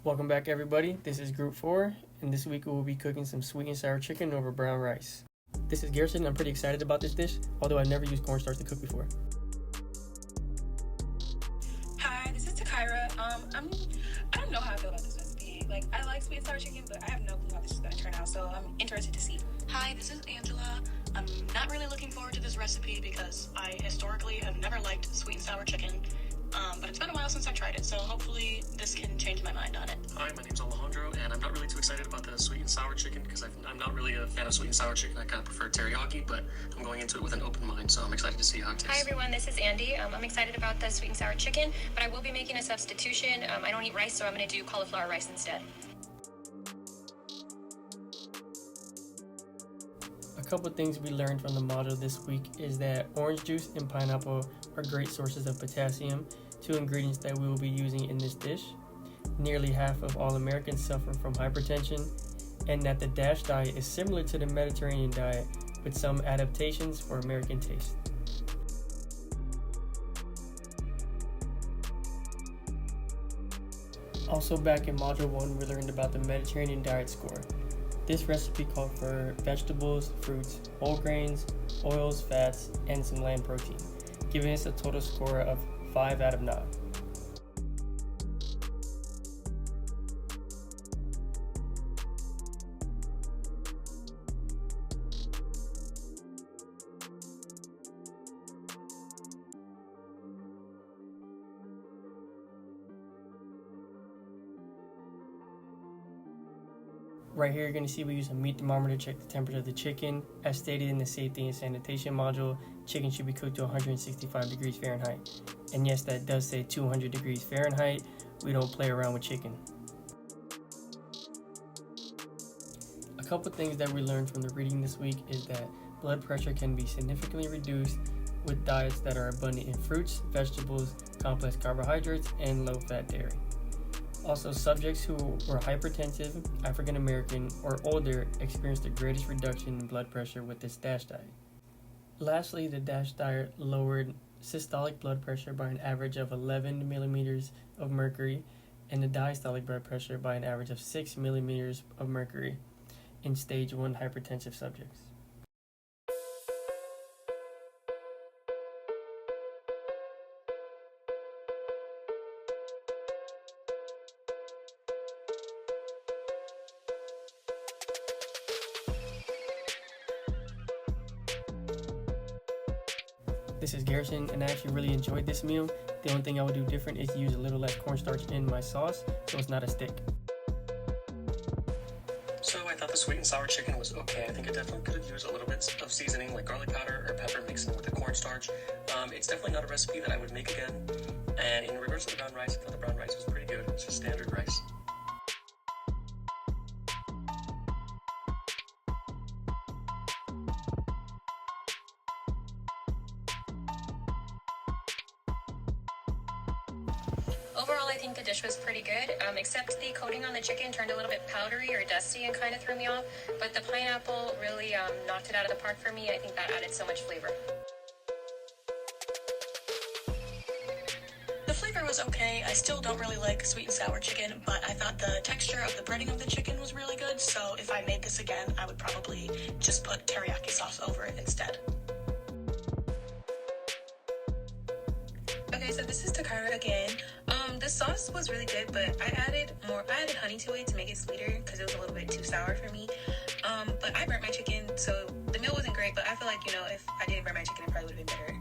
Welcome back, everybody. This is Group 4, and this week we will be cooking some sweet and sour chicken over brown rice. This is Garrison. I'm pretty excited about this dish, although I've never used cornstarch to cook before. Hi, this is Takira. I don't know how I feel about this recipe. I like sweet and sour chicken, but I have no clue how this is going to turn out, so I'm interested to see. Hi, this is Angela. I'm not really looking forward to this recipe because I historically have never liked sweet and sour chicken. But it's been a while since I tried it, so hopefully this can change my mind on it. Hi, my name's Alejandro, and I'm not really too excited about the sweet and sour chicken because I'm not really a fan of sweet and sour chicken. I kind of prefer teriyaki, but I'm going into it with an open mind, so I'm excited to see how it tastes. Hi everyone, this is Andy. I'm excited about the sweet and sour chicken, but I will be making a substitution. I don't eat rice, so I'm going to do cauliflower rice instead. A couple things we learned from the module this week is that orange juice and pineapple are great sources of potassium, two ingredients that we will be using in this dish. Nearly half of all Americans suffer from hypertension, and that the DASH diet is similar to the Mediterranean diet with some adaptations for American taste. Also, back in Module 1, we learned about the Mediterranean diet score. This recipe called for vegetables, fruits, whole grains, oils, fats, and some lamb protein, giving us a total score of 5 out of 9. Right here, you're going to see we use a meat thermometer to check the temperature of the chicken. As stated in the safety and sanitation module, chicken should be cooked to 165 degrees Fahrenheit. And yes, that does say 200 degrees Fahrenheit. We don't play around with chicken. A couple things that we learned from the reading this week is that blood pressure can be significantly reduced with diets that are abundant in fruits, vegetables, complex carbohydrates, and low-fat dairy. Also, subjects who were hypertensive, African American, or older experienced the greatest reduction in blood pressure with this DASH diet. Lastly, the DASH diet lowered systolic blood pressure by an average of 11 millimeters of mercury and the diastolic blood pressure by an average of 6 millimeters of mercury in stage 1 hypertensive subjects. This is Garrison, and I actually really enjoyed this meal. The only thing I would do different is use a little less cornstarch in my sauce, so it's not a stick. So I thought the sweet and sour chicken was okay. I think it definitely could have used a little bit of seasoning like garlic powder or pepper mixed in with the cornstarch. It's definitely not a recipe that I would make again. And in regards to the brown rice, I thought the brown rice was pretty good. It's just standard rice. Overall, I think the dish was pretty good, except the coating on the chicken turned a little bit powdery or dusty and kind of threw me off, but the pineapple really knocked it out of the park for me. I think that added so much flavor. The flavor was okay. I still don't really like sweet and sour chicken, but I thought the texture of the breading of the chicken was really good, so if I made this again, I would probably just put teriyaki sauce over it instead. Okay, so this is Takira again. The sauce was really good, but I added honey to it to make it sweeter because it was a little bit too sour for me. But I burnt my chicken, so the meal wasn't great, but I feel like, if I didn't burn my chicken, it probably would have been better.